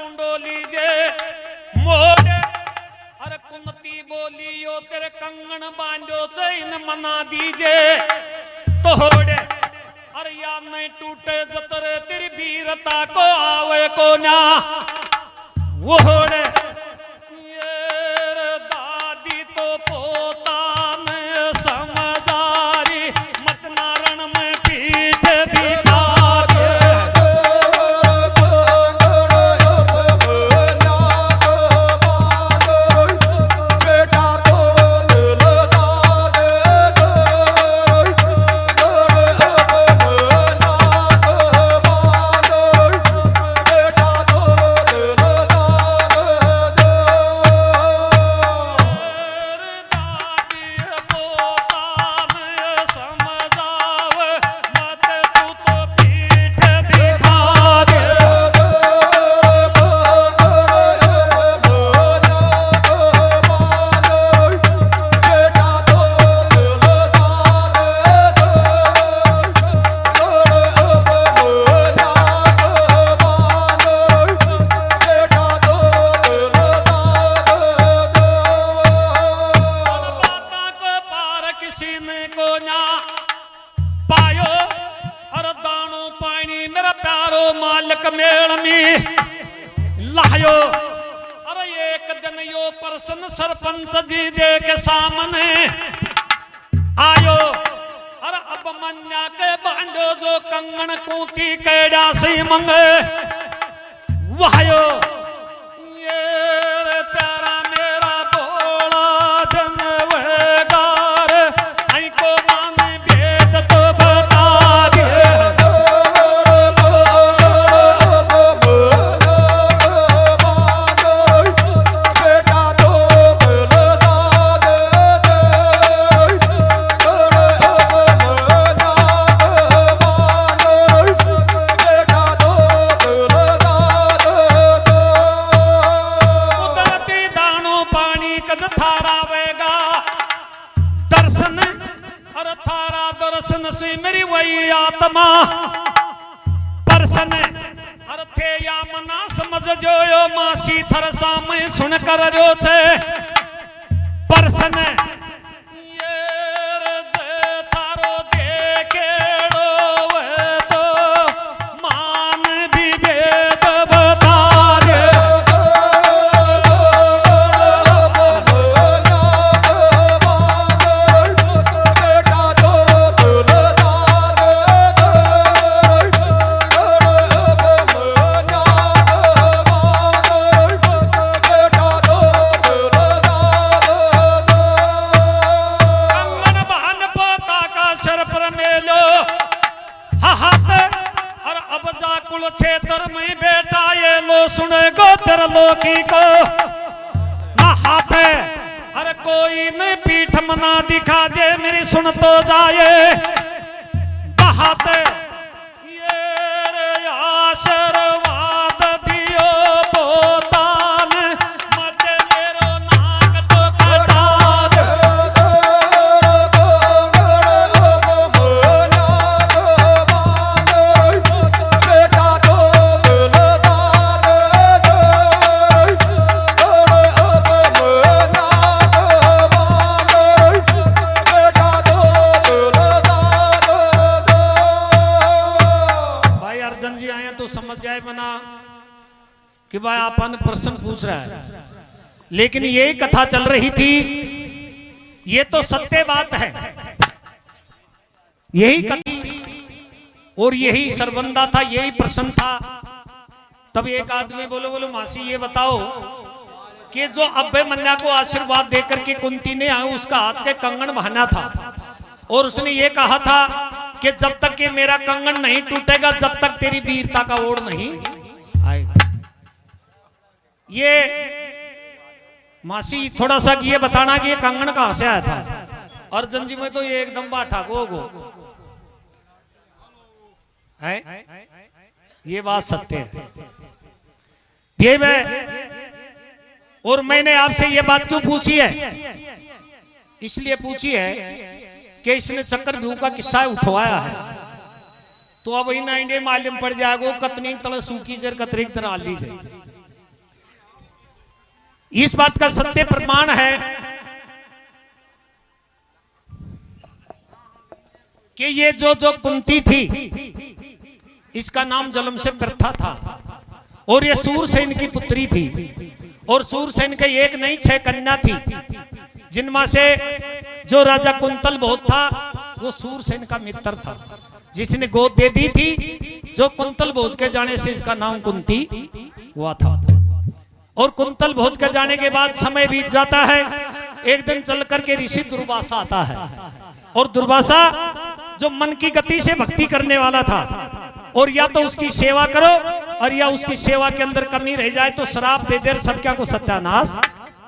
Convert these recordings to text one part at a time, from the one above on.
ढूंढो लीजे मोड़े अरे कुंती बोली यो तेरे कंगन बांधो चैन मना दीजे तोड़े अरे या नहीं टूटे जतरे तेरी वीरता को आवे को ना वोड़े ये दादी तो पोता ने समझारी मत नारण में पीठ दिखा मालिक मेल में लायो अरे एक दिन यो प्रश्न सरपंच जी दे के सामने आयो अरे अब मन्या के बांधो जो कंगन कूती कैडा से मंगे वायो ये रे प्यारा मेरा बोला दिन वेगार आई को मांगे भेद तो बता दे मेरी वही आत्मा परसन अर्थे या मना समझ जो यो मासी थर सामय सुन कर जो छे परसन ये जे थारो देखेड़ो वे तो मान भी भेद बता दे क्षेत्र में बेटा ये लो सुने गो तेरे लोकी को ना हाथ है अरे कोई नहीं पीठ मना दिखा जे मेरी सुन तो जाए बहात ये रे आशीर्वाद दियो बोतान मत मेरो नाक तो कटा दे कि भाई आपन प्रश्न पूछ रहा है लेकिन यही कथा चल रही थी ये तो सत्य बात है यही कथा और यही सरबंदा था यही प्रश्न था तब एक आदमी बोलो मासी ये बताओ कि जो अभय मन्या को आशीर्वाद देकर के कुंती ने उसका हाथ के कंगन बहाना था और उसने ये कहा था कि जब तक कि मेरा कंगन नहीं टूटेगा जब तक तेरी वीरता का ओढ़ नहीं आएगा ये मासी थोड़ा सा ये बताना कि ये कंगन कहां से आया था अर्जुन जी में तो ये एकदम बाठा गो है ये बात सत्य है ये मैं और मैंने आपसे ये बात क्यों पूछी है इसलिए पूछी है कि इसने चक्रव्यूह का किस्सा उठवाया है तो अब इन इंडे मालूम पड़ जाएगा कतनी तरह सूखी जर कतरी तरह आली जाए इस बात का सत्य प्रमाण है कि ये जो कुंती थी, इसका नाम जन्म से प्रथा था, और ये सूरसेन की पुत्री थी, और सूरसेन के एक नहीं 6 कन्या थी, जिनमें से जो राजा कुंतल बहुत था वो सूरसेन का मित्र था, जिसने गोद दे दी थी। जो कुंतल भोज के जाने से इसका नाम कुंती हुआ था। और कुंतल भोज के जाने के बाद समय बीत जाता है। एक दिन चल करके ऋषि दुर्वासा आता है, और दुर्वासा जो मन की गति से भक्ति करने वाला था, और या तो उसकी सेवा करो और या उसकी सेवा के अंदर कमी रह जाए तो श्राप दे दे, सब क्या को सत्यानाश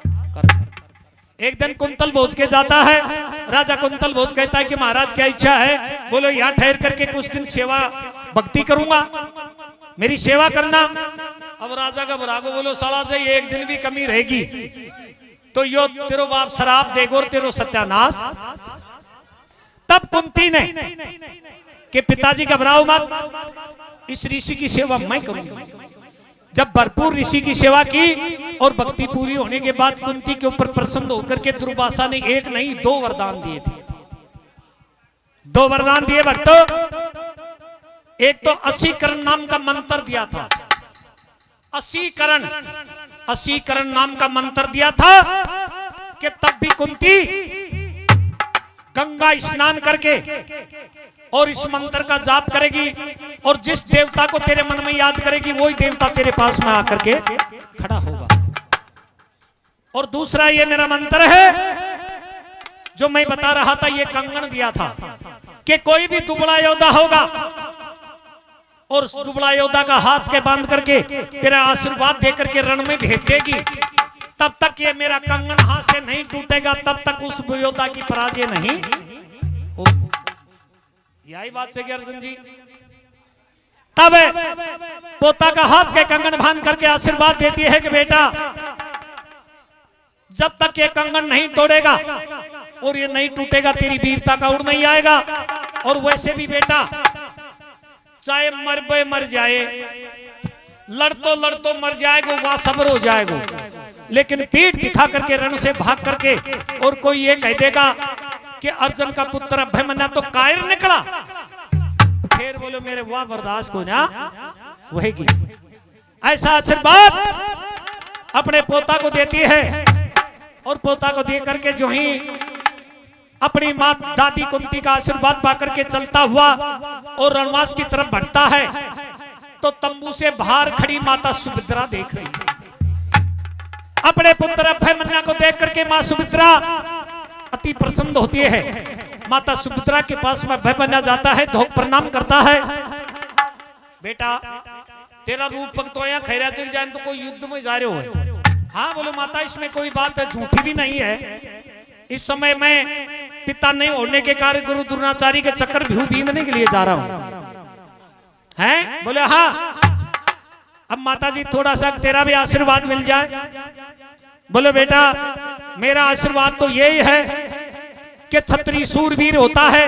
कर दे। एक दिन कुंतल भोज के जाता है। राजा कुंतल भोज कहता है कि महाराज क्या इच्छा है? बोलो यहाँ ठहर करके कुछ दिन सेवा भक्ति करूंगा, मेरी सेवा करना। अब राजा का बरागो बोलो साला जी एक दिन भी कमी रहेगी तो यो तेरो बाप शराब देगो और तेरो सत्यानाश। तब कुंती ने कि पिताजी घबराओ मत, इस ऋषि की सेवा मैं करूंगा। जब भरपूर ऋषि की सेवा की और भक्ति पूरी होने के बाद कुंती के ऊपर प्रसन्न होकर के दुर्वासा ने एक नहीं 2 वरदान दिए थे। 2 वरदान दिए भक्तों। एक तो असीकरण नाम का मंत्र दिया था। असीकरण नाम का मंत्र दिया था कि तब भी कुंती गंगा स्नान करके और इस मंत्र का जाप करेगी, और जिस देवता को तेरे मन में याद करेगी वही देवता तेरे पास में आकर के खड़ा होगा। और दूसरा ये मेरा मंत्र है जो मैं बता रहा था, ये कंगन दिया था कि कोई भी दुबला योद्धा होगा और उस दुबला योद्धा का हाथ के बांध करके तेरा आशीर्वाद देकर के रण में भेज देगी, तब तक ये मेरा कंगन हाथ से नहीं टूटेगा, तब तक उस योद्धा की पराजय नहीं होगी। यही बात है अर्जुन जी। तब पोता का हाथ के कंगन बांध करके आशीर्वाद देती है कि बेटा जब तक ये कंगन नहीं तोड़ेगा और ये नहीं टूटेगा तेरी वीरता का उड़ नहीं आएगा। और वैसे भी बेटा चाहे मर जाए, लड़तो मर जाएगा, वहां सब्र हो जाएगा, लेकिन पीठ दिखा करके रण से भाग करके और कोई ये कह देगा कि अर्जुन का पुत्र अभिमन्यु तो कायर निकला, फिर बोलो मेरे वाह बर्दाश्त हो जा वही। ऐसा आशीर्वाद अपने पोता को देती है, और पोता को दे करके जो ही अपनी माँ दादी कुंती का आशीर्वाद पाकर के चलता हुआ और रणवास की तरफ बढ़ता है, तो तंबू से बाहर खड़ी माता सुभद्रा देख रही थी। अपने पुत्र अभिमन्यु को देख करके माँ सुभद्रा अति प्रसन्न होती है। माता सुभद्रा के पास में अभिमन्यु जाता है, धोक प्रणाम करता है। बेटा तेरा रूप भक्तो यहाँ खैरा चल जाए तो कोई युद्ध में जा रहे हो? हाँ बोलो माता इसमें कोई बात है झूठी भी नहीं है। इस समय मैं पिता नहीं होने के कारण गुरु द्रोणाचार्य के चक्कर भी बींदने के लिए जा रहा हूं। हैं? बोले हाँ। अब माता जी थोड़ा सा तेरा भी आशीर्वाद मिल जाए। बोले बेटा मेरा आशीर्वाद तो यही है कि क्षत्रिय शूरवीर होता है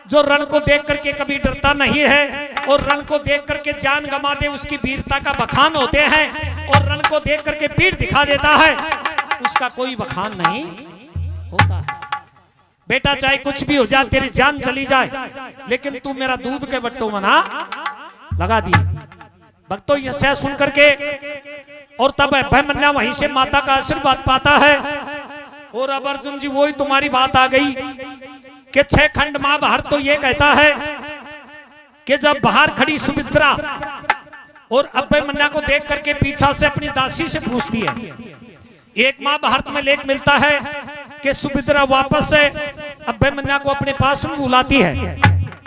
जो रण को देख करके कभी डरता नहीं है, और रण को देख करके जान गंवा दे उसकी वीरता का बखान होते हैं, और रण को देख करके पीठ दिखा देता है उसका कोई बखान नहीं होता है। बेटा चाहे कुछ भी हो जाए, तेरी जान चली जाए, लेकिन तू मेरा दूध के बट्टो मना लगा दिए। भक्तों ये सह सुन करके और तब अभिमन्यु वहीं से माता का आशीर्वाद पाता है। और अब अर्जुन जी वही तुम्हारी बात आ गई कि 6 खंड महाभारत तो ये कहता है कि जब बाहर खड़ी सुमित्रा और अभिमन्यु को देख करके पीछा से अपनी दासी से पूछती है। एक महाभारत में लेख मिलता है कि सुमित्रा वापस से अभिमन्यु को अपने पास में बुलाती है,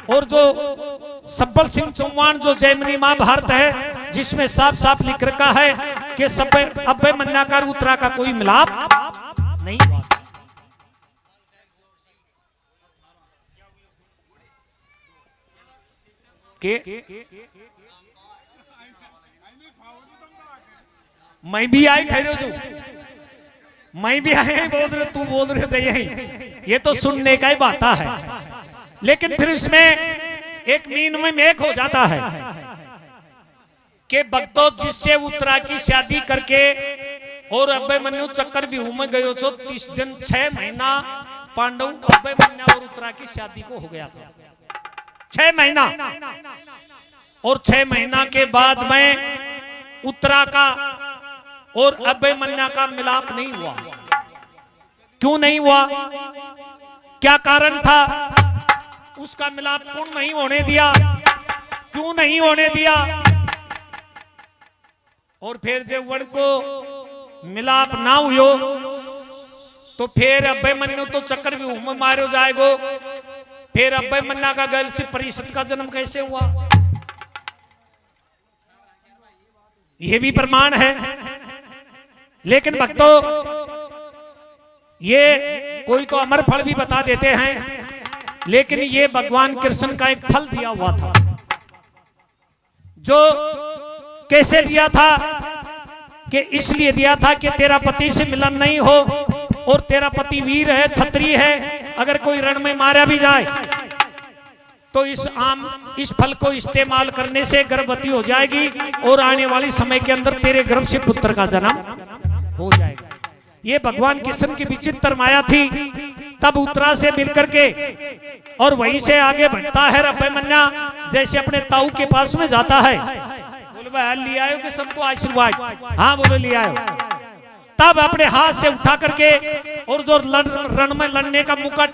और जो सब्बल सिंह चौहान जो जैमिनी महाभारत है जिसमें साफ साफ लिख रखा है कि अभिमन्यु का उत्तरा का कोई मिलाप नहीं हुआ। मैं भी आई खैरो जो मैं भी आए बोल रहे तू बोल रहे थे यही, ये तो सुनने का ही बात है। लेकिन फिर इसमें एक मीन में मेक हो जाता है कि भक्तों जिससे उत्तरा की शादी करके और अभिमन्यु चक्कर व्यूह में गयो छो 30 दिन 6 महीना पांडव अभिमन्यु और उत्तरा की शादी को हो गया था 6 महीना। और 6 महीना के बाद में उत्तरा का और अभिमन्यु का मिलाप नहीं हुआ। क्यों नहीं हुआ? क्या कारण था? उसका मिलाप कौन नहीं होने दिया? क्यों नहीं होने दिया? और फिर जब वन को मिलाप ना हुयो तो फिर अभिमन्यु तो चक्कर व्यूह में मारो जाएगो। फिर अभिमन्यु का गल से परिषद का जन्म कैसे हुआ? यह भी प्रमाण है। लेकिन भक्तों, ये कोई तो अमर फल भी बता देते हैं, लेकिन ये भगवान कृष्ण का एक फल दिया हुआ था। जो कैसे दिया था? कि इसलिए दिया था कि तेरा पति से मिलन नहीं हो और तेरा पति वीर है, क्षत्रिय है, अगर कोई रण में मारा भी जाए तो इस फल को इस्तेमाल करने से गर्भवती हो जाएगी और आने वाले समय के अंदर तेरे गर्भ से पुत्र का जन्म हो जाएगा। ये भगवान कृष्ण की विचित्र माया थी। तब उत्तरा से मिलकर के और वहीं से आगे बढ़ता है अभिमन्यु, जैसे अपने ताऊ के पास में जाता है। बोलो भाई ले आयो कि सबको आशीर्वाद? हाँ बोलो ले आयो। तब अपने हाथ से उठा करके और जो रण में लड़ने का मुकुट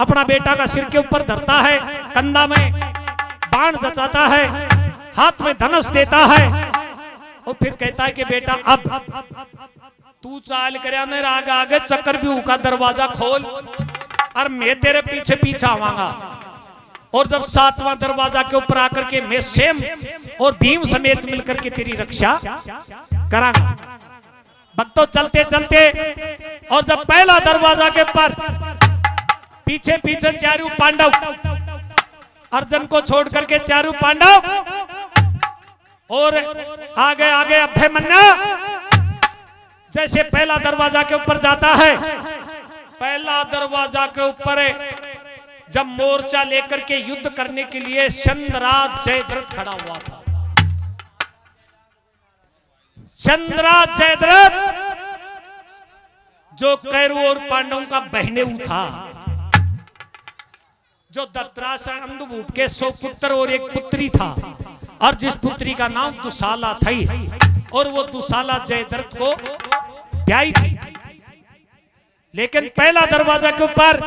अपना बेटा का सिर के ऊपर धरता है, कंधा में बाण जचाता है, हाथ में धनुष देता है और फिर कहता है कि बेटा अब तू चाल कर आगे आगे चक्कर व्यूह का दरवाजा खोल और मैं तेरे पीछे पीछे आवांगा। और जब 7वां दरवाजा के ऊपर आकर के मैं सेम और भीम समेत मिलकर के तेरी रक्षा करांगा। भक्तों चलते चलते और जब पहला दरवाजा के ऊपर पीछे पीछे चारों पांडव, अर्जुन को छोड़ करके चारों पांडव और आगे आगे अभिमन्यु जैसे पहला दरवाजा के ऊपर जाता है। पहला दरवाजा के ऊपर जब मोर्चा लेकर के युद्ध करने के लिए चंद्रराज जयद्रथ खड़ा हुआ था। चंद्रराज जयद्रथ जो कैरव और पांडवों का बहनेऊ था, जो धृतराष्ट्र अंधभूप के 100 पुत्र और एक पुत्री था, और जिस पुत्री का नाम दुशाला थी और वो दुशाला जयद्रथ को ब्याही थी। लेकिन पहला दरवाजा के ऊपर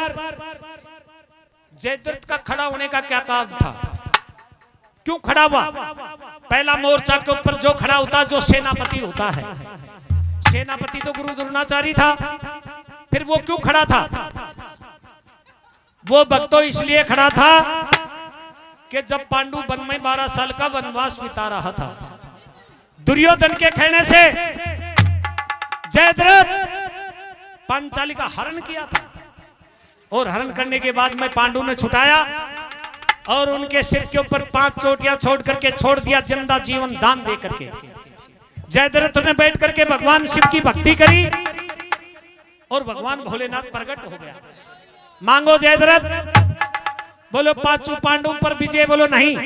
जयद्रथ का खड़ा होने का क्या कारण था? क्यों खड़ा हुआ? पहला मोर्चा के ऊपर जो खड़ा होता, जो सेनापति होता है, सेनापति तो गुरु द्रोणाचार्य था, फिर वो क्यों खड़ा था? वो भक्तों इसलिए खड़ा था कि जब पांडु वन में 12 साल का वनवास बिता रहा था, दुर्योधन के कहने से जयद्रथ पांचाली का हरण किया था और हरण करने के बाद में पांडु ने छुटाया और उनके सिर के ऊपर 5 चोटियां छोड़ करके छोड़ दिया, जिंदा जीवन दान दे करके। जयद्रथ ने बैठ करके भगवान शिव की भक्ति करी और भगवान भोलेनाथ प्रकट हो गया। मांगो जयद्रथ, बोलो 5 पांडवों पर विजय, बोलो नहीं,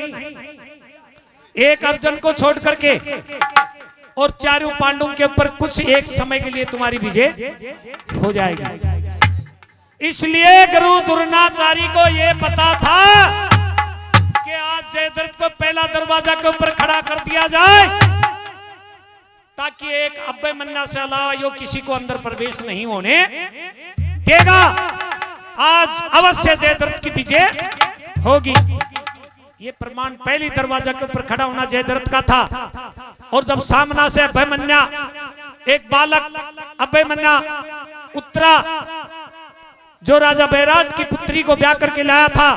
एक अर्जुन को छोड़ करके और 4 पांडवों के ऊपर कुछ एक समय के लिए तुम्हारी विजय हो जाएगी। इसलिए गुरु द्रोणाचार्य को यह पता था कि आज जयद्रथ को पहला दरवाजा के ऊपर खड़ा कर दिया जाए ताकि एक अभिमन्यु से अलावा यो किसी को अंदर प्रवेश नहीं होने देगा। आज अवश्य जयद्रथ की विजय होगी। ये प्रमाण पहली दरवाजा के ऊपर खड़ा होना जयद्रथ का था। और जब सामना से अभिमन्यु एक बालक अभिमन्यु उत्तरा जो राजा बैराट की पुत्री को ब्याह करके लाया था,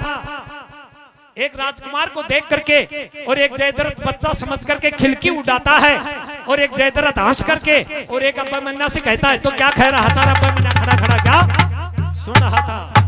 एक राजकुमार को देख करके और एक जयद्रथ बच्चा समझ करके खिलकी उड़ाता है और एक जयद्रथ हंस करके और एक अभिमन्यु से कहता है, तो क्या कह रहा था अभिमन्यु खड़ा खड़ा क्या सुन रहा था?